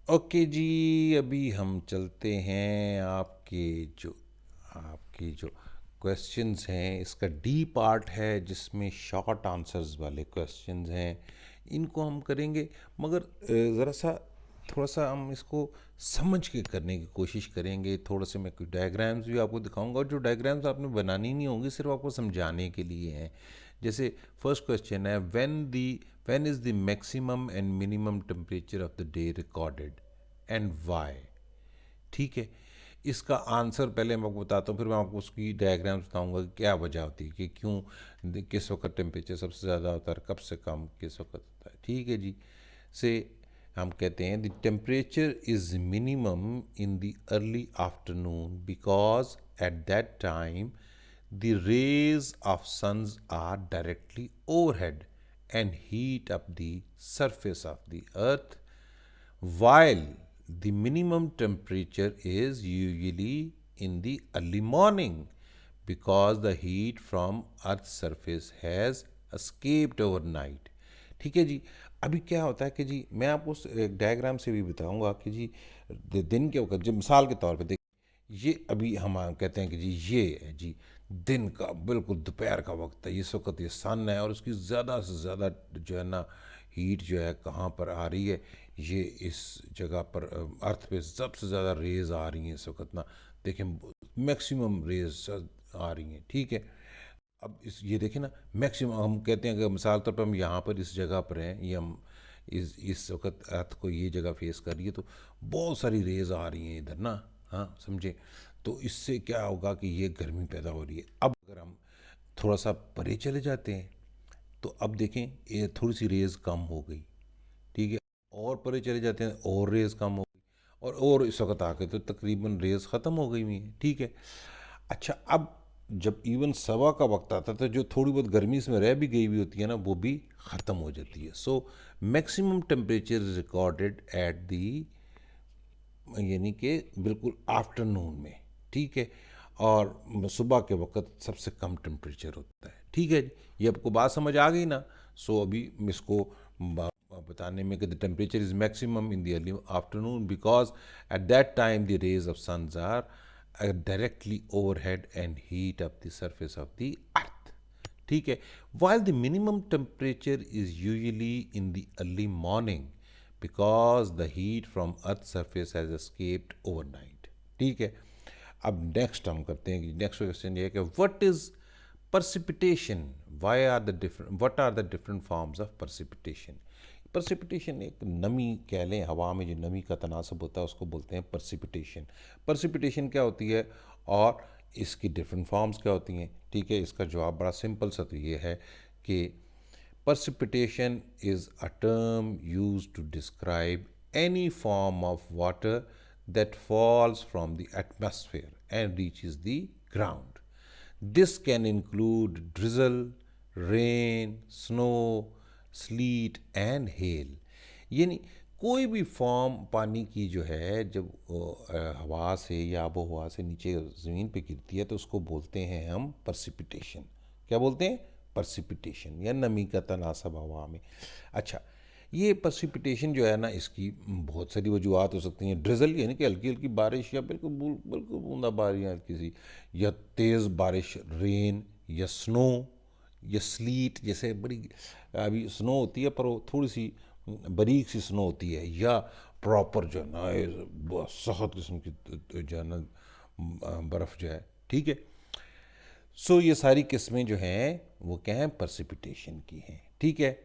Okay जी, अभी हम चलते हैं आपके जो क्वेश्चंस हैं, इसका डी पार्ट है जिसमें शॉर्ट आंसर्स वाले क्वेश्चंस हैं। इनको हम करेंगे, मगर ज़रा सा थोड़ा सा हम इसको समझ के करने की कोशिश करेंगे। थोड़ा से मैं कुछ डायग्राम्स भी आपको दिखाऊंगा, और जो डायग्राम्स आपने बनानी नहीं होंगी, सिर्फ आपको समझाने के लिए हैं। जैसे फर्स्ट क्वेश्चन है, when is the maximum and minimum temperature of the day recorded and why. ठीक है, इसका आंसर पहले मैं आपको बताता हूँ, फिर मैं आपको उसकी डायग्राम्स बताऊंगा कि क्या वजह होती है, कि क्यों किस वक्त टेम्परेचर सबसे ज़्यादा होता है, कब से कम किस वक्त होता है। ठीक है जी। से हम कहते हैं the temperature is minimum in the early afternoon because at that time the rays of suns are directly overhead and heat up the surface of the earth, while the minimum temperature is usually in the early morning because the heat from earth's surface has escaped overnight. ठीक है जी। अभी क्या होता है कि जी मैं आपको एक डायग्राम से भी बताऊंगा कि जी दिन के वक्त, जब मिसाल के तौर पे देख, ये अभी हम कहते हैं कि जी ये है जी दिन का बिल्कुल दोपहर का वक्त है, इस वक्त ये सन है और उसकी ज़्यादा से ज़्यादा जो है ना हीट जो है कहाँ पर आ रही है, ये इस जगह पर अर्थ पे सबसे ज़्यादा रेज आ रही हैं इस वक्त ना। देखें, मैक्सिमम रेज आ रही हैं। ठीक है, अब ये देखें ना, मैक्सिमम हम कहते हैं कि मिसाल तौर पर हम यहाँ पर इस जगह पर हैं, ये हम इस वक्त अर्थ को ये जगह फेस कर रही है, तो बहुत सारी रेज आ रही हैं इधर ना। हाँ, समझे। तो इससे क्या होगा कि ये गर्मी पैदा हो रही है। अब अगर हम थोड़ा सा परे चले जाते हैं, तो अब देखें ये थोड़ी सी रेज कम हो गई। ठीक है, और परे चले जाते हैं और रेज कम हो गई, और इस वक्त आके तो तकरीबन रेज ख़त्म हो गई हुई है। ठीक है। अच्छा, अब जब इवन सवा का वक्त आता है तो जो थोड़ी बहुत गर्मी इसमें रह भी गई हुई होती है ना, वो भी ख़त्म हो जाती है। So maximum temperature is recorded at the, यानी कि बिल्कुल आफ्टरनून में। ठीक है, और सुबह के वक्त सबसे कम टेम्परेचर होता है। ठीक है, ये आपको बात समझ आ गई ना। सो अभी इसको बताने में कि the temperature is maximum in the early afternoon because at that time the rays of suns are directly overhead and heat up the surface of the earth. ठीक है, while the minimum temperature is usually in the early morning because the heat from earth surface has escaped overnight. ठीक है, अब next हम करते हैं कि next question ये है कि what is precipitation, what are the different forms of precipitation। precipitation एक नमी कह लें, हवा में जो नमी का तनासब होता है उसको बोलते हैं precipitation। precipitation क्या होती है और इसकी डिफरेंट फॉर्म्स क्या होती हैं। ठीक है, इसका जवाब बड़ा सिंपल सा तो ये है कि precipitation is a term used to describe any form of water that falls from the atmosphere and reaches the ground। this can include drizzle, rain, snow, sleet and hail। यानी कोई भी फॉर्म पानी की जो है, जब हवा से या आबो हवा से नीचे ज़मीन पे गिरती है तो उसको बोलते हैं हम precipitation। क्या बोलते हैं? precipitation, या नमी का तनासब हवा में। अच्छा, ये precipitation जो है ना, इसकी बहुत सारी वजूहत हो सकती हैं। ड्रिजल यानी कि हल्की हल्की बारिश, या बिल्कुल बिल्कुल बूंदाबांदी हल्की सी, या तेज़ बारिश रेन, या स्नो, या स्लीट, जैसे बड़ी अभी स्नो होती है पर वो थोड़ी सी बारीक सी स्नो होती है, या प्रॉपर जो है ना सख्त किस्म की जो है ना बर्फ़ जो है। ठीक है, सो ये सारी किस्में जो हैं वो क्या हैं, precipitation की हैं। ठीक है,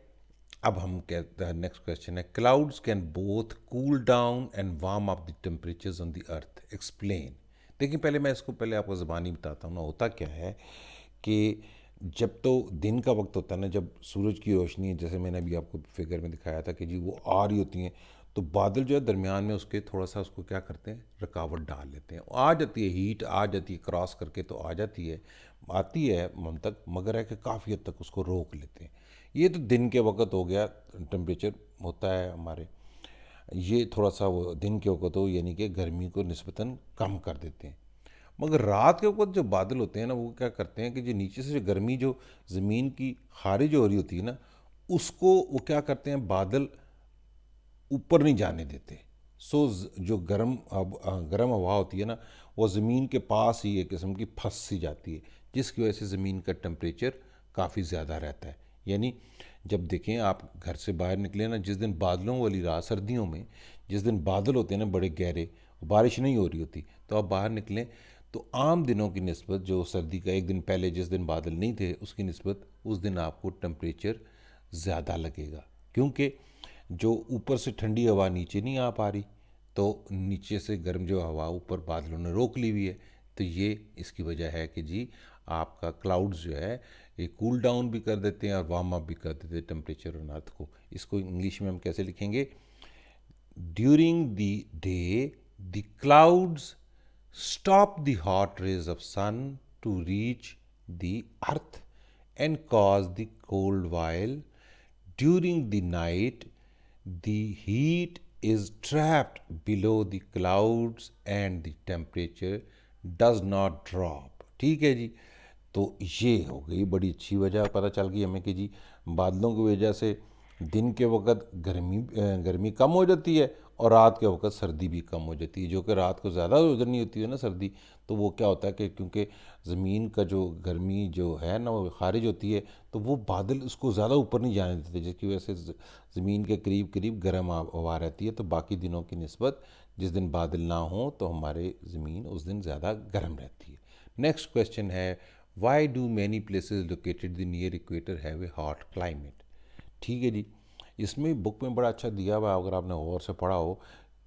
अब हम कहते हैं नेक्स्ट क्वेश्चन है, clouds can both cool down and warm up the temperatures on the earth, explain. देखिए, पहले मैं इसको पहले आपको ज़बानी बताता हूँ ना। होता क्या है कि जब तो दिन का वक्त होता है ना, जब सूरज की रोशनी, जैसे मैंने अभी आपको फिगर में दिखाया था कि जी वो आ रही होती हैं, तो बादल जो है दरमियान में उसके थोड़ा सा उसको क्या करते हैं, रुकावट डाल लेते हैं। आ जाती है हीट, आ जाती है क्रॉस करके, तो आ जाती है, आती है हम तक, मगर है कि काफ़ी हद तक उसको रोक लेते हैं। ये तो दिन के वक्त हो गया, टेम्परेचर होता है हमारे, ये थोड़ा सा वो दिन के वक्त हो, यानी कि गर्मी को निस्बतन कम कर देते हैं। मगर रात के वक्त जो बादल होते हैं ना, वो क्या करते हैं कि जो नीचे से जो गर्मी जो ज़मीन की खारिज हो रही होती है ना, उसको वो क्या करते हैं, बादल ऊपर नहीं जाने देते। सो जो गर्म हवा होती है ना, वो ज़मीन के पास ही एक किस्म की फंस सी जाती है, जिसकी वजह से ज़मीन का टेम्परेचर काफ़ी ज़्यादा रहता है। यानी जब देखें आप घर से बाहर निकले ना, जिस दिन बादलों वाली रात, सर्दियों में जिस दिन बादल होते हैं ना बड़े गहरे, बारिश नहीं हो रही होती, तो आप बाहर निकलें तो आम दिनों की निस्बत, जो सर्दी का एक दिन पहले जिस दिन बादल नहीं थे उसकी निस्बत, उस दिन आपको टेम्परेचर ज़्यादा लगेगा, क्योंकि जो ऊपर से ठंडी हवा नीचे नहीं आ पा रही, तो नीचे से गर्म जो हवा ऊपर बादलों ने रोक ली हुई है। तो ये इसकी वजह है कि जी आपका क्लाउड्स जो है ये कूल डाउन भी कर देते हैं और वार्म अप भी कर देते हैं टेम्परेचर और अर्थ को। इसको इंग्लिश में हम कैसे लिखेंगे? During the day, the clouds stop the hot rays of sun to reach the earth and cause the cold, while during the night, the heat is trapped below the clouds and the temperature does not drop. ठीक है जी। तो ये हो गई बड़ी अच्छी वजह पता चल गई हमें कि जी बादलों की वजह से दिन के वक्त गर्मी कम हो जाती है और रात के वक्त सर्दी भी कम हो जाती है। जो कि रात को ज़्यादा उधर नहीं होती है ना सर्दी, तो वो क्या होता है कि क्योंकि ज़मीन का जो गर्मी जो है ना वो खारिज होती है, तो वो बादल उसको ज़्यादा ऊपर नहीं जाने देते, जिसकी वजह से ज़मीन के करीब करीब गर्म हवा रहती है। तो बाकी दिनों की निस्बत जिस दिन बादल ना हो तो हमारे ज़मीन उस दिन ज़्यादा गर्म रहती है। नेक्स्ट क्वेश्चन है, why do many places located the near equator have a hot climate? ठीक है जी। इसमें बुक में बड़ा अच्छा दिया हुआ है, अगर आपने गौर से पढ़ा हो,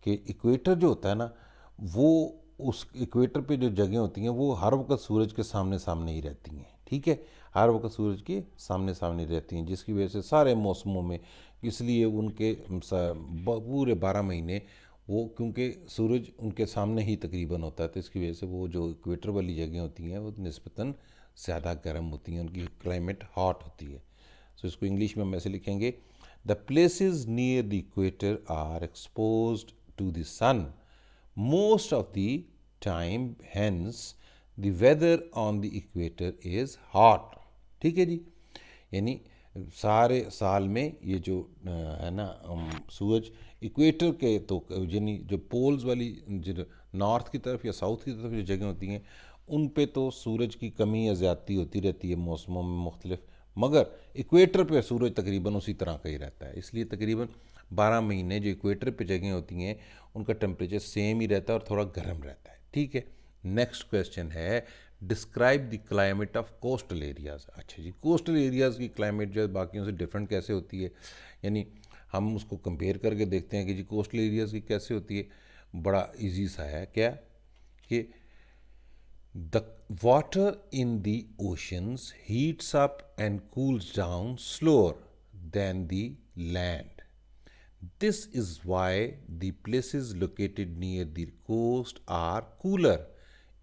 कि इक्वेटर जो होता है ना, वो उस इक्वेटर पे जो जगह होती हैं वो हर वक्त सूरज के सामने सामने ही रहती हैं। ठीक है, हर वक्त सूरज के सामने सामने रहती हैं, जिसकी वजह से सारे मौसमों में, इसलिए उनके पूरे 12 महीने वो, क्योंकि सूरज उनके सामने ही तकरीबन होता है, तो इसकी वजह से वो जो इक्वेटर वाली जगह होती हैं वो निस्बतन ज़्यादा गर्म होती हैं, उनकी क्लाइमेट हॉट होती है। सो इसको इंग्लिश में हम ऐसे लिखेंगे, the places near the equator are exposed to the sun most of the time, hence the weather on the equator is hot. ठीक है जी। यानी सारे साल में ये जो है ना सूरज इक्वेटर के, तो यानी जो पोल्स वाली जो नॉर्थ की तरफ या साउथ की तरफ जो जगह होती हैं उन पे तो सूरज की कमी या ज़्यादती होती रहती है मौसमों में मुख्तलिफ, मगर इक्वेटर पे सूरज तकरीबन उसी तरह का ही रहता है। इसलिए तकरीबन 12 महीने जो इक्वेटर पे जगह होती हैं उनका टेम्परेचर सेम ही रहता है और थोड़ा गर्म रहता है। ठीक है। नेक्स्ट क्वेश्चन है, describe the climate of coastal areas. अच्छा जी, कोस्टल एरियाज़ की क्लाइमेट जो है बाकियों से डिफरेंट कैसे होती है, यानी हम उसको कंपेयर करके देखते हैं कि जी कोस्टल एरियाज़ की कैसे होती है। बड़ा इजी सा है, क्या कि the water in the oceans heats up and cools down slower than the land. This is why the places located near the coast are cooler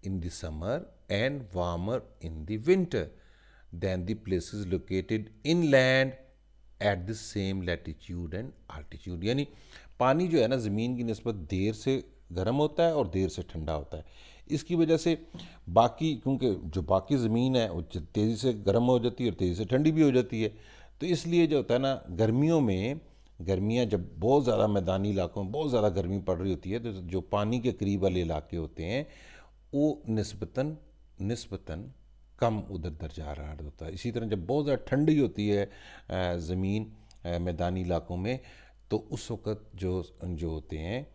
in the summer and warmer in the winter than the places located inland at the same latitude and altitude। यानी पानी जो है ना ज़मीन की निस्बत देर से गर्म होता है और देर से ठंडा होता है। इसकी वजह से बाकी, क्योंकि जो बाकी ज़मीन है वो तेज़ी से गर्म हो जाती है और तेज़ी से ठंडी भी हो जाती है, तो इसलिए जो होता है ना गर्मियों में, गर्मियाँ जब बहुत ज़्यादा मैदानी इलाकों में बहुत ज़्यादा गर्मी पड़ रही होती है, तो जो पानी के करीब वाले इलाके होते हैं वो निस्बतन निस्बतन कम उधर दर्जा हरारत होता है। इसी तरह जब बहुत ज़्यादा ठंडी होती है ज़मीन मैदानी इलाकों में, तो उस वक़्त जो जो होते हैं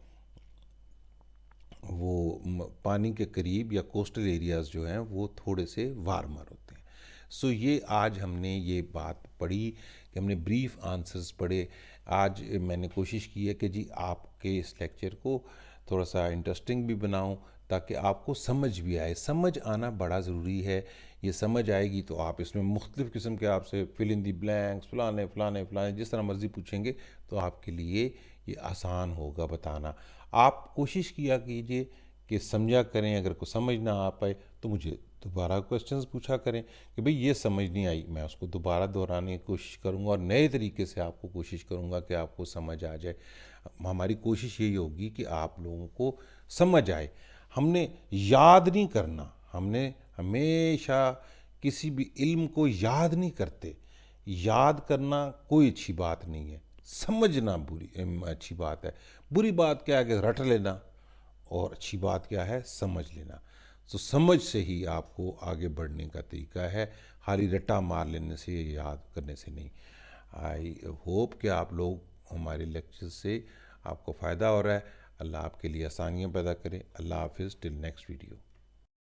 वो पानी के करीब या कोस्टल एरियाज़ जो हैं वो थोड़े से वार्मर होते हैं। सो ये आज हमने ये बात पढ़ी कि हमने ब्रीफ आंसर्स पढ़े। आज मैंने कोशिश की है कि जी आपके इस लेक्चर को थोड़ा सा इंटरेस्टिंग भी बनाऊं, ताकि आपको समझ भी आए। समझ आना बड़ा ज़रूरी है। ये समझ आएगी तो आप इसमें मुख्तलिफ़ किस्म के आपसे फिल इन दी ब्लैंक्स फलाने फलाने फलाने जिस तरह मर्ज़ी पूछेंगे तो आपके लिए ये आसान होगा बताना। आप कोशिश किया कीजिए कि समझा करें। अगर को समझ ना आ पाए तो मुझे दोबारा क्वेश्चंस पूछा करें कि भाई ये समझ नहीं आई, मैं उसको दोबारा दोहराने की कोशिश करूँगा और नए तरीके से आपको कोशिश करूँगा कि आपको समझ आ जाए। हमारी कोशिश यही होगी कि आप लोगों को समझ आए। हमने याद नहीं करना, हमने हमेशा किसी भी इल्म को याद नहीं करते। याद करना कोई अच्छी बात नहीं है, समझना अच्छी बात है। बुरी बात क्या है कि रट लेना, और अच्छी बात क्या है, समझ लेना। तो समझ से ही आपको आगे बढ़ने का तरीका है, खाली रट्टा मार लेने से, याद करने से नहीं। आई होप कि आप लोग हमारे लेक्चर से आपको फ़ायदा हो रहा है। अल्लाह आपके लिए आसानियाँ पैदा करे। अल्लाह हाफिज़, टिल नेक्स्ट वीडियो।